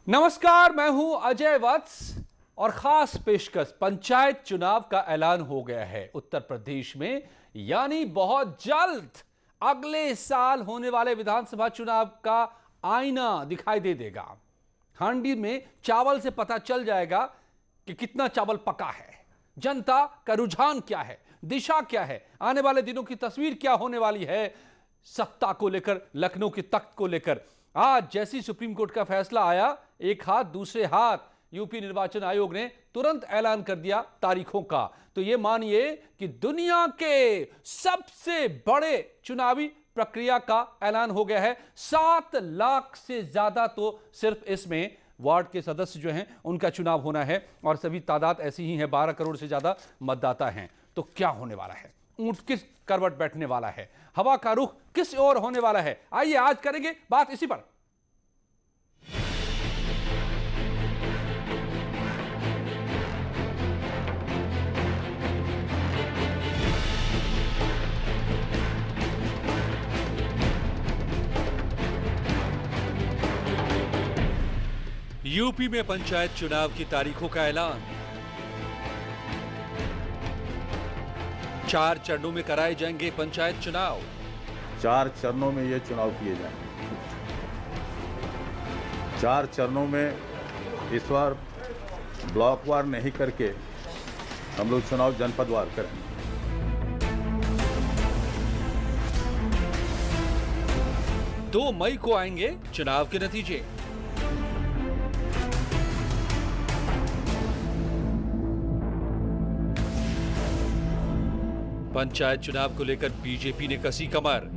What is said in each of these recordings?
नमस्कार, मैं हूं अजय वत्स और खास पेशकश पंचायत चुनाव का ऐलान हो गया है उत्तर प्रदेश में, यानी बहुत जल्द अगले साल होने वाले विधानसभा चुनाव का आईना दिखाई दे देगा। हांडी में चावल से पता चल जाएगा कि कितना चावल पका है, जनता का रुझान क्या है, दिशा क्या है, आने वाले दिनों की तस्वीर क्या होने वाली है, सत्ता को लेकर, लखनऊ के तख्त को लेकर। आज जैसी सुप्रीम कोर्ट का फैसला आया, एक हाथ दूसरे हाथ यूपी निर्वाचन आयोग ने तुरंत ऐलान कर दिया तारीखों का। तो यह मानिए कि दुनिया के सबसे बड़े चुनावी प्रक्रिया का ऐलान हो गया है। 7 लाख से ज्यादा तो सिर्फ इसमें वार्ड के सदस्य जो हैं उनका चुनाव होना है और सभी तादाद ऐसी ही है, 12 करोड़ से ज्यादा मतदाता हैं। तो क्या होने वाला है, ऊंट किस करवट बैठने वाला है, हवा का रुख किस ओर होने वाला है, आइए आज करेंगे बात इसी पर। यूपी में पंचायत चुनाव की तारीखों का ऐलान। 4 चरणों में कराए जाएंगे पंचायत चुनाव। 4 चरणों में ये चुनाव किए जाएंगे। 4 चरणों में इस बार ब्लॉकवार नहीं करके हम लोग चुनाव जनपदवार करेंगे। दो मई को आएंगे चुनाव के नतीजे। पंचायत चुनाव को लेकर बीजेपी ने कसी कमर।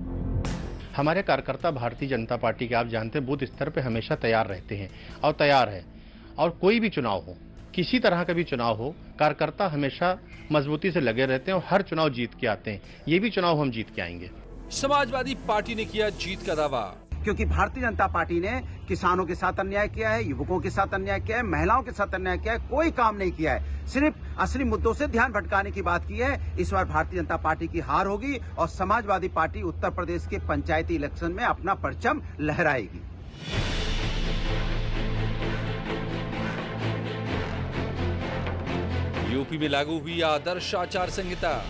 हमारे कार्यकर्ता भारतीय जनता पार्टी के, आप जानते हैं, बूथ स्तर पे हमेशा तैयार रहते हैं और तैयार है। और कोई भी चुनाव हो, किसी तरह का भी चुनाव हो, कार्यकर्ता हमेशा मजबूती से लगे रहते हैं और हर चुनाव जीत के आते हैं। ये भी चुनाव हम जीत के आएंगे। समाजवादी पार्टी ने किया जीत का दावा। क्योंकि भारतीय जनता पार्टी ने किसानों के साथ अन्याय किया है, युवकों के साथ अन्याय किया है, महिलाओं के साथ अन्याय किया है, कोई काम नहीं किया है, सिर्फ असली मुद्दों से ध्यान भटकाने की बात की है। इस बार भारतीय जनता पार्टी की हार होगी और समाजवादी पार्टी उत्तर प्रदेश के पंचायती इलेक्शन में अपना परचम लहराएगी। यूपी में लागू हुई आदर्श आचार संहिता।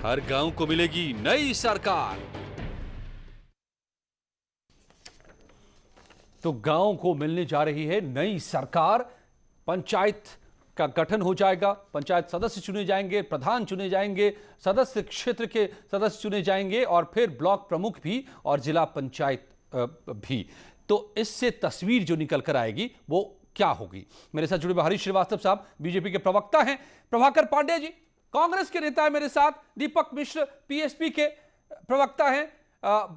हर गांव को मिलेगी नई सरकार। तो गांव को मिलने जा रही है नई सरकार। पंचायत का गठन हो जाएगा, पंचायत सदस्य चुने जाएंगे, प्रधान चुने जाएंगे, सदस्य क्षेत्र के सदस्य चुने जाएंगे और फिर ब्लॉक प्रमुख भी और जिला पंचायत भी। तो इससे तस्वीर जो निकल कर आएगी वो क्या होगी। मेरे साथ जुड़े हरीश श्रीवास्तव साहब बीजेपी के प्रवक्ता हैं, प्रभाकर पांडे जी कांग्रेस के नेता है मेरे साथ, दीपक मिश्र पीएसपी के प्रवक्ता हैं।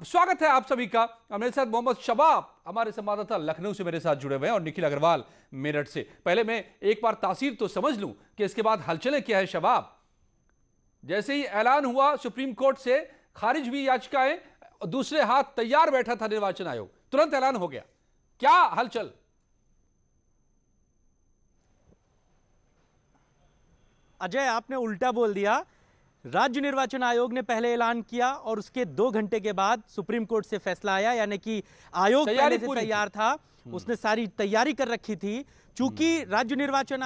स्वागत है आप सभी का। मेरे साथ मोहम्मद शबाब हमारे संवाददाता लखनऊ से मेरे साथ जुड़े हुए हैं और निखिल अग्रवाल मेरठ से। पहले मैं एक बार तासीर तो समझ लूं कि इसके बाद हलचलें क्या है। शबाब, जैसे ही ऐलान हुआ सुप्रीम कोर्ट से, खारिज हुई याचिकाएं, दूसरे हाथ तैयार बैठा था निर्वाचन आयोग, तुरंत ऐलान हो गया, क्या हलचल? अजय, आपने उल्टा बोल दिया। राज्य निर्वाचन आयोग ने पहले ऐलान किया और उसके 2 घंटे के बाद सुप्रीम कोर्ट से फैसला आया, यानी कि आयोग पहले से तैयार था, उसने सारी तैयारी कर रखी थी। चूंकि राज्य निर्वाचन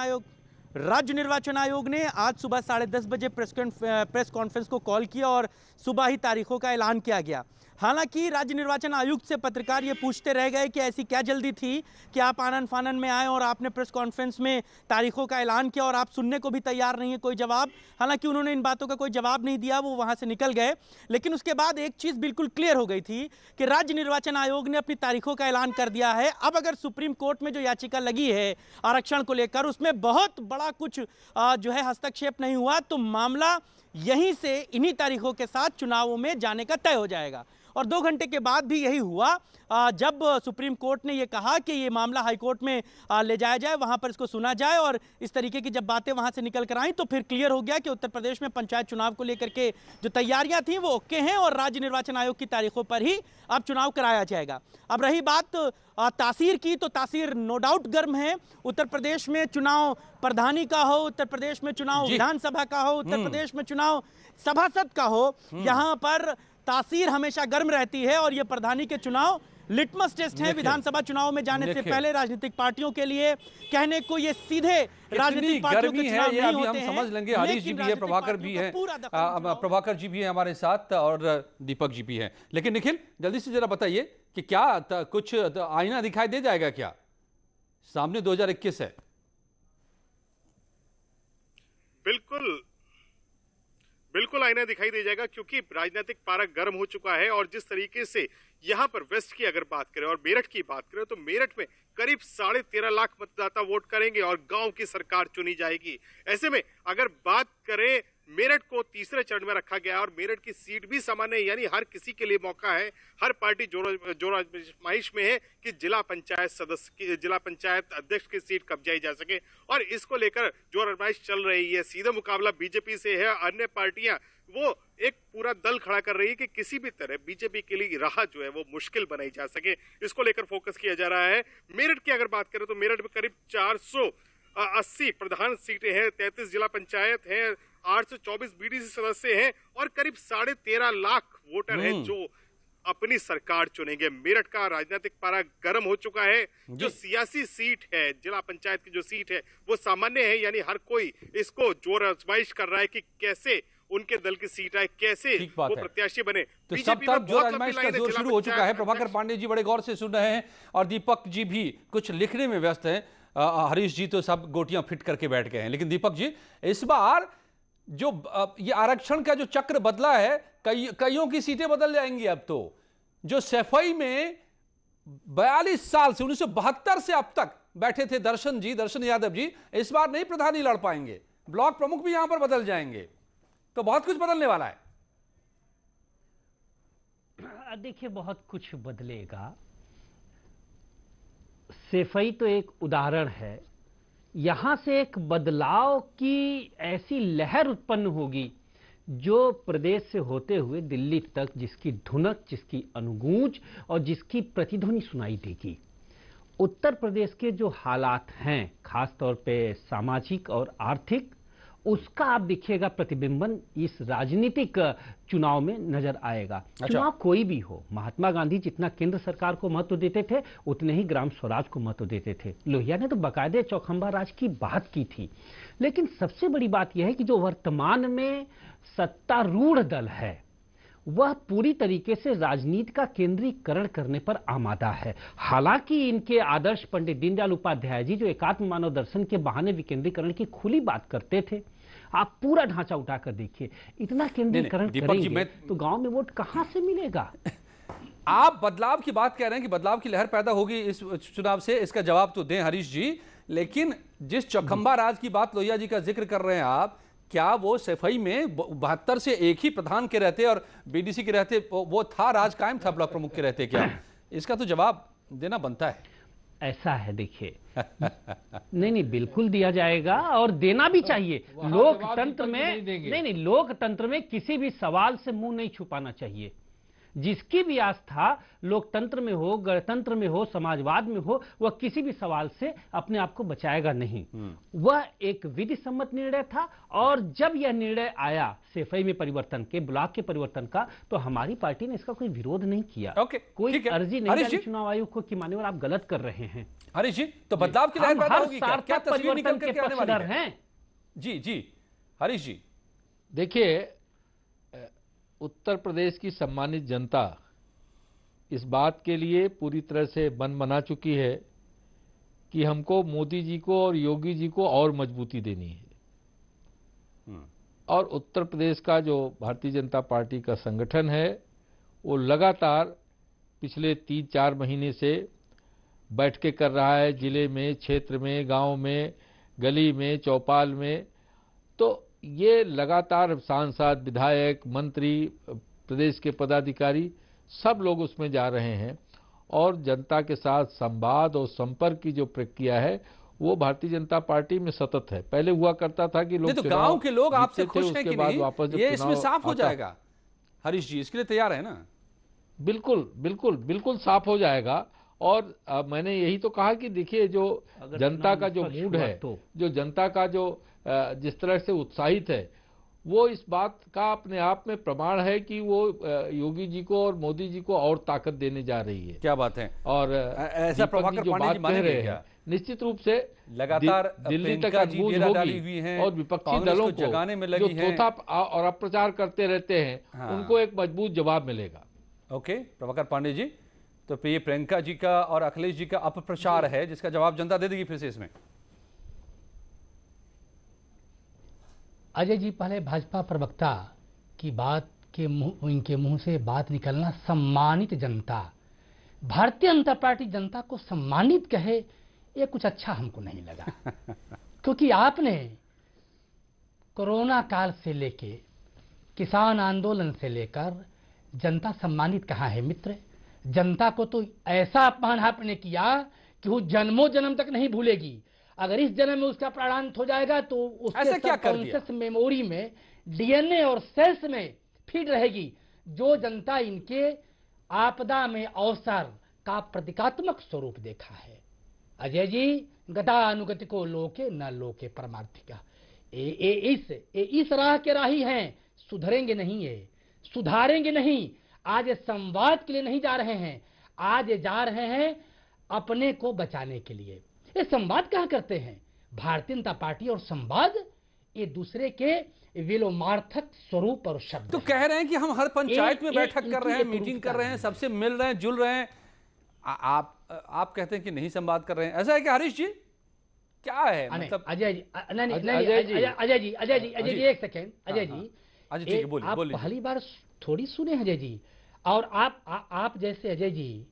आयोग ने आज सुबह 10:30 बजे प्रेस कॉन्फ्रेंस को कॉल किया और सुबह ही तारीखों का ऐलान किया गया। हालांकि राज्य निर्वाचन आयुक्त से पत्रकार ये पूछते रह गए कि ऐसी क्या जल्दी थी कि आप आनन फानन में आए और आपने प्रेस कॉन्फ्रेंस में तारीखों का ऐलान किया और आप सुनने को भी तैयार नहीं है कोई जवाब। हालांकि उन्होंने इन बातों का कोई जवाब नहीं दिया, वो वहां से निकल गए। लेकिन उसके बाद एक चीज़ बिल्कुल क्लियर हो गई थी कि राज्य निर्वाचन आयोग ने अपनी तारीखों का ऐलान कर दिया है। अब अगर सुप्रीम कोर्ट में जो याचिका लगी है आरक्षण को लेकर, उसमें बहुत बड़ा कुछ जो है हस्तक्षेप नहीं हुआ तो मामला यहीं से इन्हीं तारीखों के साथ चुनावों में जाने का तय हो जाएगा। और 2 घंटे के बाद भी यही हुआ, जब सुप्रीम कोर्ट ने यह कहा कि ये मामला हाई कोर्ट में ले जाया जाए, वहां पर इसको सुना जाए। और इस तरीके की जब बातें वहां से निकल कर आई तो फिर क्लियर हो गया कि उत्तर प्रदेश में पंचायत चुनाव को लेकर के जो तैयारियां थी वो ओके हैं और राज्य निर्वाचन आयोग की तारीखों पर ही अब चुनाव कराया जाएगा। अब रही बात तासीर की, तो तासीर नो डाउट गर्म है। उत्तर प्रदेश में चुनाव प्रधानी का हो, उत्तर प्रदेश में चुनाव विधानसभा का हो, उत्तर प्रदेश में चुनाव सभासद का हो, यहां पर तासीर हमेशा गर्म रहती है और ये प्रधानी के चुनाव लिटमस टेस्ट है विधानसभा चुनाव में जाने से पहले राजनीतिक पार्टियों के लिए। कहने को ये सीधे राजनीतिक पार्टियों के चुनाव नहीं होते हैं, हम समझ लेंगे। हरीश जी भी है, प्रभाकर भी है, प्रभाकर जी भी है हमारे साथ और दीपक जी भी हैं। लेकिन निखिल जल्दी से जरा बताइए कि क्या कुछ आईना दिखाई दे जाएगा क्या? सामने 2021 है। बिल्कुल आईना दिखाई दे जाएगा, क्योंकि राजनीतिक पारा गर्म हो चुका है। और जिस तरीके से यहां पर वेस्ट की अगर बात करें और मेरठ की बात करें, तो मेरठ में करीब 13.5 लाख मतदाता वोट करेंगे और गांव की सरकार चुनी जाएगी। ऐसे में अगर बात करें, मेरठ को तीसरे चरण में रखा गया और मेरठ की सीट भी सामान्य है, यानी हर किसी के लिए मौका है। हर पार्टी जोर आजमाइश में है कि जिला पंचायत अध्यक्ष की सीट कब्जाई जा सके, और इसको लेकर जोर आजमाइश चल रही है। सीधा मुकाबला बीजेपी से है। अन्य पार्टियां वो एक पूरा दल खड़ा कर रही है कि किसी भी तरह बीजेपी के लिए राह जो है वो मुश्किल बनाई जा सके, इसको लेकर फोकस किया जा रहा है। मेरठ की अगर बात करें तो मेरठ में करीब 480 प्रधान सीटें हैं, 33 जिला पंचायत हैं, 824 बीडीसी सदस्य हैं और करीब 13.5 लाख वोटर हैं जो अपनी सरकार चुनेंगे। मेरठ का राजनीतिक पारा गर्म हो चुका है। जो सियासी सीट है, जिला पंचायत की जो सीट है, वो सामान्य है, यानी हर कोई इसको जोर आजमाइश कर रहा है कि कैसे उनके दल की सीट आए, कैसे वो प्रत्याशी बने। तो सब तरफ जोर आजमाइश का जोर शुरू हो चुका है। प्रभाकर पांडे जी बड़े गौर से सुन रहे हैं और दीपक जी भी कुछ लिखने में व्यस्त हैं। हरीश जी तो सब गोटियां फिट करके बैठ गए हैं, लेकिन दीपक जी इस बार जो ये आरक्षण का जो चक्र बदला है, कईयों की सीटें बदल जाएंगी। अब तो जो सफाई में 42 साल से 1972 से अब तक बैठे थे दर्शन यादव जी, इस बार नहीं प्रधानी लड़ पाएंगे। ब्लॉक प्रमुख भी यहां पर बदल जाएंगे, तो बहुत कुछ बदलने वाला है। देखिए बहुत कुछ बदलेगा। सफाई तो एक उदाहरण है। यहां से एक बदलाव की ऐसी लहर उत्पन्न होगी जो प्रदेश से होते हुए दिल्ली तक, जिसकी धुनक, जिसकी अनुगूंज और जिसकी प्रतिध्वनि सुनाई देगी। उत्तर प्रदेश के जो हालात हैं, खास तौर पे सामाजिक और आर्थिक, उसका आप देखिएगा प्रतिबिंबन इस राजनीतिक चुनाव में नजर आएगा। चुनाव कोई भी हो, महात्मा गांधी जितना केंद्र सरकार को महत्व देते थे, उतने ही ग्राम स्वराज को महत्व देते थे। लोहिया ने तो बाकायदे चौखंबा राज की बात की थी। लेकिन सबसे बड़ी बात यह है कि जो वर्तमान में सत्तारूढ़ दल है, वह पूरी तरीके से राजनीति का केंद्रीकरण करने पर आमादा है। हालांकि इनके आदर्श पंडित दीनदयाल उपाध्याय जी जो एकात्म मानव दर्शन के बहाने विकेंद्रीकरण की खुली बात करते थे, आप पूरा ढांचा उठाकर देखिए, इतना केंद्रीकरण करेंगे तो गांव में वोट कहां से मिलेगा? आप बदलाव की बात कह रहे हैं कि बदलाव की लहर पैदा होगी इस चुनाव से, इसका जवाब तो दें हरीश जी। लेकिन जिस चौखंबा राज की बात लोहिया जी का जिक्र कर रहे हैं आप, क्या वो सफाई में 72 से एक ही प्रधान के रहते और बीडीसी के रहते, वो था राज कायम था ब्लॉक प्रमुख के रहते क्या? इसका तो जवाब देना बनता है। ऐसा है, देखिए नहीं बिल्कुल दिया जाएगा और देना भी चाहिए। लोकतंत्र में नहीं, लोकतंत्र में किसी भी सवाल से मुंह नहीं छुपाना चाहिए। जिसकी भी आस्था लोकतंत्र में हो, गणतंत्र में हो, समाजवाद में हो, वह किसी भी सवाल से अपने आप को बचाएगा नहीं। वह एक विधि सम्मत निर्णय था और जब यह निर्णय आया सफाई में परिवर्तन के, ब्लॉक के परिवर्तन का, तो हमारी पार्टी ने इसका कोई विरोध नहीं किया। कोई अर्जी नहीं डाली चुनाव आयोग को कि मान्यवर आप गलत कर रहे हैं। हरीश जी, तो बदलाव की लहर पैदा होगी क्या? तस्वीर निकल के आने वाली है? जी हरीश जी, देखिए उत्तर प्रदेश की सम्मानित जनता इस बात के लिए पूरी तरह से मन बना चुकी है कि हमको मोदी जी को और योगी जी को और मजबूती देनी है। और उत्तर प्रदेश का जो भारतीय जनता पार्टी का संगठन है, वो लगातार पिछले 3-4 महीने से बैठकें कर रहा है, जिले में, क्षेत्र में, गांव में, गली में, चौपाल में। तो ये लगातार सांसद, विधायक, मंत्री, प्रदेश के पदाधिकारी सब लोग उसमें जा रहे हैं और जनता के साथ संवाद और संपर्क की जो प्रक्रिया है वो भारतीय जनता पार्टी में सतत है। पहले हुआ करता था कि लोग तो गांव के लोग आपसे खुश हैं कि नहीं, वापस ये इसमें साफ हो जाएगा। हरीश जी इसके लिए तैयार है ना? बिल्कुल साफ हो जाएगा। और मैंने यही तो कहा कि देखिए जो जनता का जो मूड है, जो जनता का जो जिस तरह से उत्साहित है, वो इस बात का अपने आप में प्रमाण है कि वो योगी जी को और मोदी जी को और ताकत देने जा रही है। क्या बात है। और ऐसा प्रभाकर पांडे जी मानेंगे क्या? निश्चित रूप से लगातार दिल्ली तक अनबूझ होगी और विपक्षी दलों को जगाने में लगी जो थोथा और अपप्रचार करते रहते हैं, उनको एक मजबूत जवाब मिलेगा। ओके प्रभाकर पांडे जी, तो ये प्रियंका जी का और अखिलेश जी का अपप्रचार है जिसका जवाब जनता दे देगी फिर से इसमें। अजय जी, पहले भाजपा प्रवक्ता की बात के इनके मुंह से बात निकलना, सम्मानित जनता, भारतीय जनता पार्टी जनता को सम्मानित कहे, ये कुछ अच्छा हमको नहीं लगा। क्योंकि आपने कोरोना काल से लेके किसान आंदोलन से लेकर जनता सम्मानित कहाँ है मित्र? जनता को तो ऐसा अपमान आपने किया कि वो जन्मों जन्म तक नहीं भूलेगी। अगर इस जन्म में उसका प्राणांत हो जाएगा तो उसके सबकॉन्शियस मेमोरी में, डीएनए और सेल्स में फीड रहेगी जो जनता इनके आपदा में अवसर का प्रतीकात्मक स्वरूप देखा है। अजय जी, गतानुगतिको लोके न लोके परमार्थिका, इस राह के राही हैं, सुधरेंगे नहीं, ये सुधारेंगे नहीं। आज संवाद के लिए नहीं जा रहे हैं, आज जा रहे हैं अपने को बचाने के लिए। ये संवाद कहाँ करते हैं? भारतीय जनता पार्टी और संवाद ये दूसरे के विलोमार्थक स्वरूप और शब्द। तो कह रहे हैं कि हम हर पंचायत में बैठक कर रहे हैं, मीटिंग कर रहे हैं, सबसे मिल रहे हैं, जुल रहे हैं। आप कहते हैं कि नहीं संवाद कर रहे हैं, ऐसा है क्या हरीश जी? क्या है मतलब? अजय जी, अजय जी एक सेकेंड। अजय जी, आप पहली बार थोड़ी सुने अजय जी, और आप जैसे अजय जी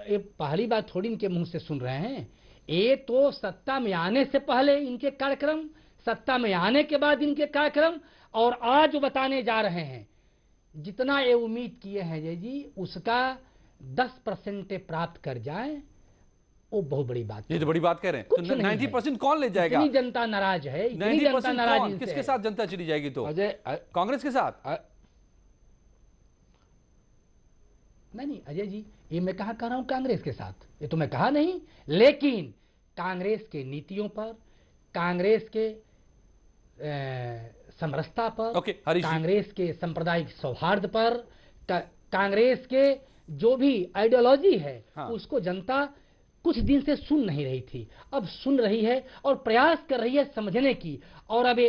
ये पहली बार थोड़ी इनके मुंह से सुन रहे हैं। ये तो सत्ता में आने से पहले इनके कार्यक्रम, सत्ता में आने के बाद इनके कार्यक्रम, और आज जो बताने जा रहे हैं, जितना ये उम्मीद किए हैं अजय जी, उसका 10% प्राप्त कर जाए, वो बहुत बड़ी बात है। ये तो बड़ी बात कह रहे हैं। तो 90% कौन ले जाएगा? इतनी जनता नाराज है, इतनी जनता नाराज। किसके साथ जनता चली जाएगी? तो अजय, कांग्रेस के साथ? नहीं अजय जी, ये मैं कहाँ कह रहा हूं कांग्रेस के साथ, ये तो मैं कहा नहीं, लेकिन कांग्रेस के नीतियों पर, कांग्रेस के समरसता पर, कांग्रेस के सांप्रदायिक सौहार्द पर, कांग्रेस के जो भी आइडियोलॉजी है, उसको जनता कुछ दिन से सुन नहीं रही थी, अब सुन रही है और प्रयास कर रही है समझने की। और अब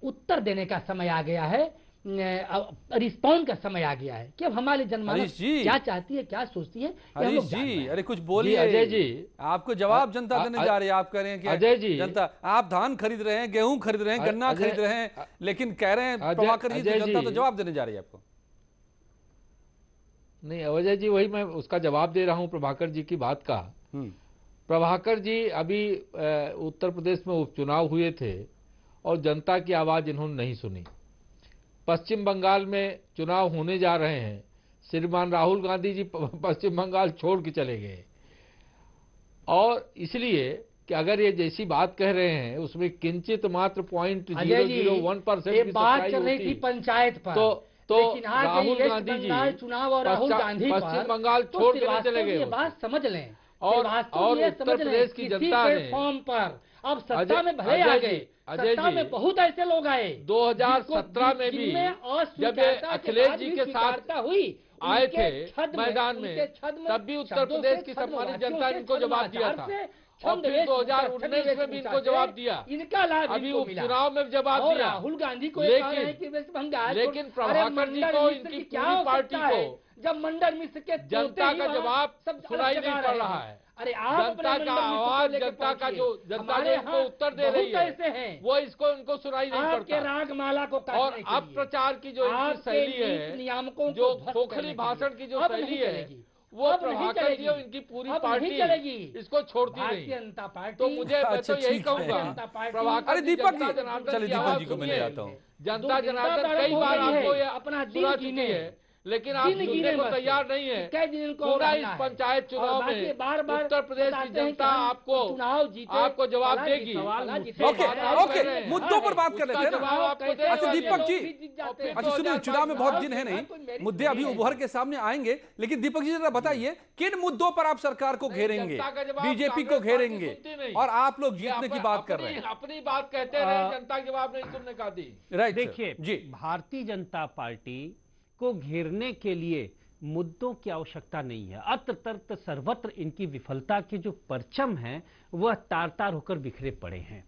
उत्तर देने का समय आ गया है, रिस्पॉन्ड का समय आ गया है कि अब हमारे जनमानस क्या चाहती है, क्या सोचती है। हरीश जी, अरे कुछ बोलिए। अजय जी, आपको जवाब जनता देने जा रही है। आप कह रहे हैं कि अजय जी, जनता, आप धान खरीद रहे हैं, गेहूं खरीद रहे हैं, गन्ना खरीद रहे हैं, लेकिन कह रहे हैं प्रभाकर जी, जनता तो जवाब देने जा रही है आपको। नहीं अजय जी, वही मैं उसका जवाब दे रहा हूं प्रभाकर जी की बात का। प्रभाकर जी अभी उत्तर प्रदेश में उपचुनाव हुए थे और जनता की आवाज इन्होंने नहीं सुनी। पश्चिम बंगाल में चुनाव होने जा रहे हैं, श्रीमान राहुल गांधी जी पश्चिम बंगाल छोड़ के चले गए, और इसलिए कि अगर ये जैसी बात कह रहे हैं उसमें किंचित मात्र 0.001% की बात चल रही थी पंचायत पर, तो राहुल गांधी जी चुनाव और राहुल गांधी पश्चिम बंगाल छोड़ के चले गए। ये बात समझ लें, और उत्तर प्रदेश की जनता ने फॉर्म पर अब सत्ता में भले आ गए, सत्ता में बहुत ऐसे लोग आए 2017 में भी, जब अखिलेश जी के साथ हुई आए थे मैदान में, तब भी उत्तर प्रदेश की सम्मानित जनता ने इनको जवाब दिया था, और फिर 2019 में भी इनको जवाब दिया, इनका लाभ अभी उपचुनाव में जवाब दिया राहुल गांधी को। लेकिन प्रभाकर जी को, इनकी पूरी पार्टी को जब मंडल मिश्र के जनता का जवाब सुनाई नहीं पड़ रहा है। अरे जनता का आवाज, जनता का जो इनको उत्तर दे रही है, वो इनको सुनाई नहीं पड़ता। रागमाला को और अब प्रचार की जो शैली है, जो खोखली भाषण की जो शैली है, वो प्रभाकर जी और इनकी पूरी पार्टी इसको छोड़ती नहीं। जनता पार्टी, तो मुझे मैं तो यही कहूंगा प्रभाकर जी, जनता जनार्दन की आवाज सुनिए। जनता जनार्दन कई बार आपको ये अपना सुना चुकी है, लेकिन आप सुनने को तैयार नहीं है। पूरा इस पंचायत चुनाव में उत्तर प्रदेश की जनता आपको जवाब देगी। ओके, मुद्दों पर बात कर लेते हैं ना। अच्छा दीपक जी, अच्छा सुनिए, चुनाव में बहुत दिन है नहीं, मुद्दे अभी उभर के सामने आएंगे, लेकिन दीपक जी जरा बताइए किन मुद्दों पर आप सरकार को घेरेंगे, बीजेपी को घेरेंगे, और आप लोग जीतने की बात कर रहे हैं। अपनी बात कहते रहे, जनता जवाब नहीं सुनने का दी। राइट, देखिए जी, भारतीय जनता पार्टी को घेरने के लिए मुद्दों की आवश्यकता नहीं है। अत्र तत्र सर्वत्र इनकी विफलता के जो परचम हैं वह तार तार होकर बिखरे पड़े हैं।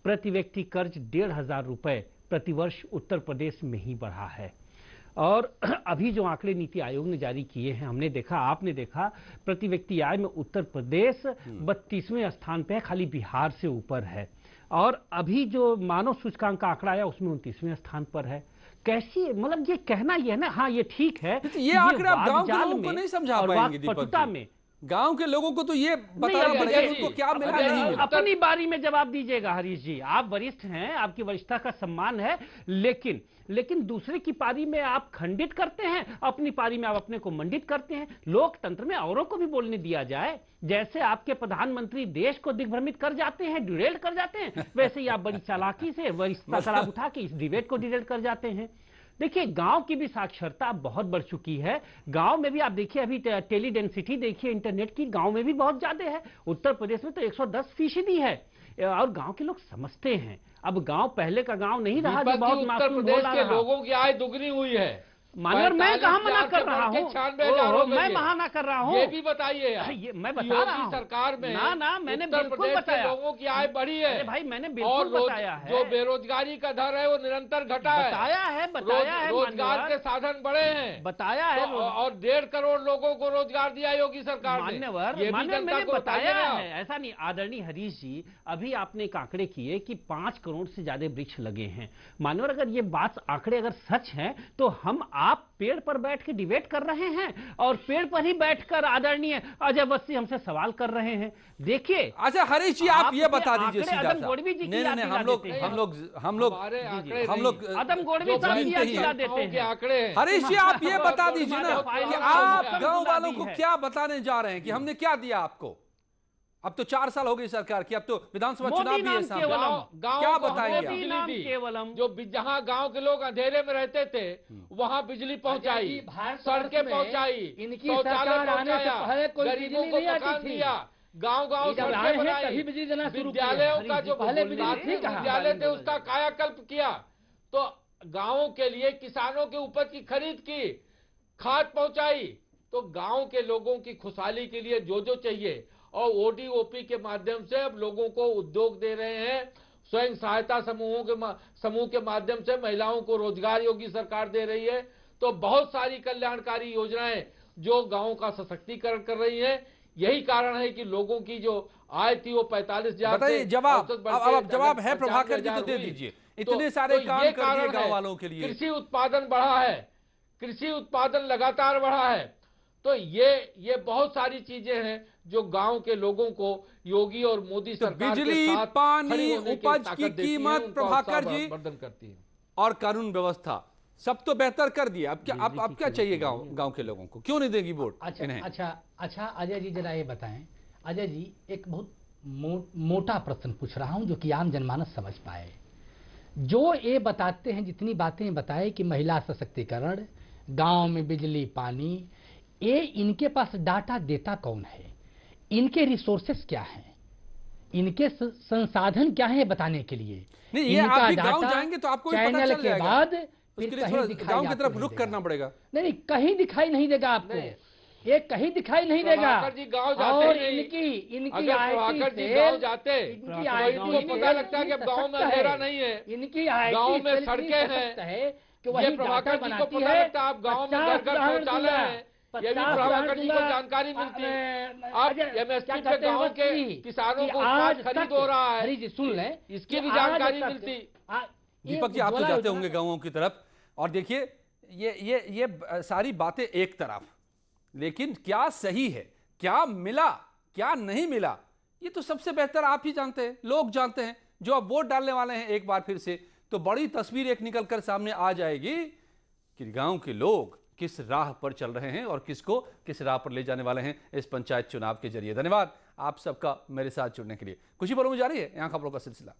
प्रति व्यक्ति कर्ज 1,500 रुपए प्रतिवर्ष उत्तर प्रदेश में ही बढ़ा है। और अभी जो आंकड़े नीति आयोग ने जारी किए हैं, हमने देखा, आपने देखा, प्रति व्यक्ति आय में उत्तर प्रदेश 32वें स्थान पे है, खाली बिहार से ऊपर है। और अभी जो मानव सूचकांक का आंकड़ा आया उसमें 29वें स्थान पर है। कैसी, मतलब ये कहना ये है ना, हाँ ये ठीक है, ये आंकड़े आप गांव के लोगों को नहीं समझा पाएंगे दीपक जी। गांव के लोगों को तो ये बताना पड़ेगा उनको क्या मिला नहीं मिला। अपनी बारी में जवाब दीजिएगा हरीश जी, आप वरिष्ठ हैं, आपकी वरिष्ठता का सम्मान है, लेकिन दूसरे की पारी में आप खंडित करते हैं, अपनी पारी में आप अपने को मंडित करते हैं। लोकतंत्र में औरों को भी बोलने दिया जाए। जैसे आपके प्रधानमंत्री देश को दिग्भ्रमित कर जाते हैं, डिरेल कर जाते हैं, वैसे ही आप बड़ी चालाकी से वरिष्ठता का लाभ उठा के इस डिबेट को डिरेल कर जाते हैं। देखिए, गांव की भी साक्षरता बहुत बढ़ चुकी है। गांव में भी आप देखिए, अभी टेली डेंसिटी देखिए इंटरनेट की, गांव में भी बहुत ज्यादा है। उत्तर प्रदेश में तो 110% है, और गांव के लोग समझते हैं। अब गांव पहले का गांव नहीं रहा जो बहुत उत्तर प्रदेश के लोगों की आय दुगनी हुई है। मानवर, मैं कहाँ मना कर रहा हूँ, मैं बहाना कर रहा हूँ, ये भी बताइए यार। ये मैं बता रहा हूँ सरकार में ना मैंने बिल्कुल बताया, लोगों की आय बढ़ी है। अरे भाई मैंने बिल्कुल बताया है। जो बेरोजगारी का दर है वो निरंतर घटा है। बताया है रोजगार के साधन बढ़े हैं, बताया है। और 1.5 करोड़ लोगों को रोजगार दिया योगी सरकार ने। मैंने बताया है, ऐसा नहीं। आदरणीय हरीश जी, अभी आपने एक आंकड़े किए कि 5 करोड़ से ज्यादा वृक्ष लगे हैं। मानवर, अगर ये बात आंकड़े अगर सच है तो हम आप पेड़ पर बैठ के डिबेट कर रहे हैं, और पेड़ पर ही बैठकर आदरणीय अजय वत्सी हमसे सवाल कर रहे हैं। देखिए, अच्छा हरीश जी, आप ये बता दीजिए सीधा सा। नहीं, हम लोग अदम गोडवी साहब देते हैं आंकड़े। हरीश जी, आप ये बता दीजिए ना कि आप गांव वालों को क्या बताने जा रहे हैं कि हमने क्या दिया आपको। अब तो 4 साल हो गई सरकार की, अब तो विधानसभा चुनाव भी है सामने। क्या बताएंगे? जो जहां गांव के लोग अंधेरे में रहते थे वहां बिजली पहुंचाई, सड़कें पहुंचाई, शौचालय पहुंचाया, गरीबों को मकान दिया, गांव सड़कें बनाई, विद्यालयों का जो विद्यालय थे उसका कायाकल्प किया, तो गांवों के लिए किसानों के उपज की खरीद की, खाद पहुंचाई। तो गांव के लोगों की खुशहाली के लिए जो जो चाहिए, और ओडीओपी के माध्यम से अब लोगों को उद्योग दे रहे हैं, स्वयं सहायता समूह के माध्यम से महिलाओं को रोजगार योगी सरकार दे रही है। तो बहुत सारी कल्याणकारी योजनाएं जो गांवों का सशक्तिकरण कर रही हैं। यही कारण है कि लोगों की जो आय थी वो 45,000। बताइए जवाब, अब जवाब है प्रभाकर जी तो दे दीजिए। इतने सारे काम कर दिए गांव वालों के लिए। कृषि उत्पादन बढ़ा है, कृषि उत्पादन लगातार बढ़ा है। तो ये बहुत सारी चीजें हैं जो गांव के लोगों को योगी और मोदी सरकार बिजली, के साथ पानी, उपज की कीमत प्रभाकर जी वर्धन करती है, और कानून व्यवस्था सब तो बेहतर कर दिया। अब क्या चाहिए गांव के लोगों को? क्यों नहीं देगी वोट? अच्छा अजय जी, जरा ये बताएं। अजय जी, एक बहुत मोटा प्रश्न पूछ रहा हूं जो कि आम जनमानस समझ पाए। जो ये बताते हैं, जितनी बातें बताए कि महिला सशक्तिकरण, गांव में बिजली, पानी, ये इनके पास डाटा देता कौन है? इनके रिसोर्सेस क्या हैं? इनके संसाधन क्या है बताने के लिए? नहीं, ये आप भी गांव जाएंगे तो आपको चैनल के बाद फिर गांव की तरफ रुख करना पड़ेगा। नहीं, कहीं दिखाई नहीं देगा आपको, ये कहीं दिखाई नहीं देगा। और इनकी गाँव जाते पता लगता है कि अब गाँव में अंधेरा नहीं है, इनकी गाँव में सड़कें हैं कि वही प्रभाकर जी को पता लगता है आप गाँव में घर घर शौचालय है। ये भी प्रभाकर जी को जानकारी मिलती है। अब एमएसपी पे गाँव के किसानों को उत्पाद खरीद हो रहा है, सुन लें, इसकी भी जानकारी मिलती। दीपक जी, आप तो जाते होंगे गाँवों की तरफ, और देखिए ये सारी बातें एक तरफ, लेकिन क्या सही है, क्या मिला, क्या नहीं मिला, ये तो सबसे बेहतर आप ही जानते हैं, लोग जानते हैं। जो अब वोट डालने वाले हैं एक बार फिर से, तो बड़ी तस्वीर एक निकल कर सामने आ जाएगी कि गांव के लोग किस राह पर चल रहे हैं और किसको किस राह पर ले जाने वाले हैं इस पंचायत चुनाव के जरिए। धन्यवाद आप सबका मेरे साथ जुड़ने के लिए। कुछ ही पलों में जारी है यहाँ खबरों का सिलसिला।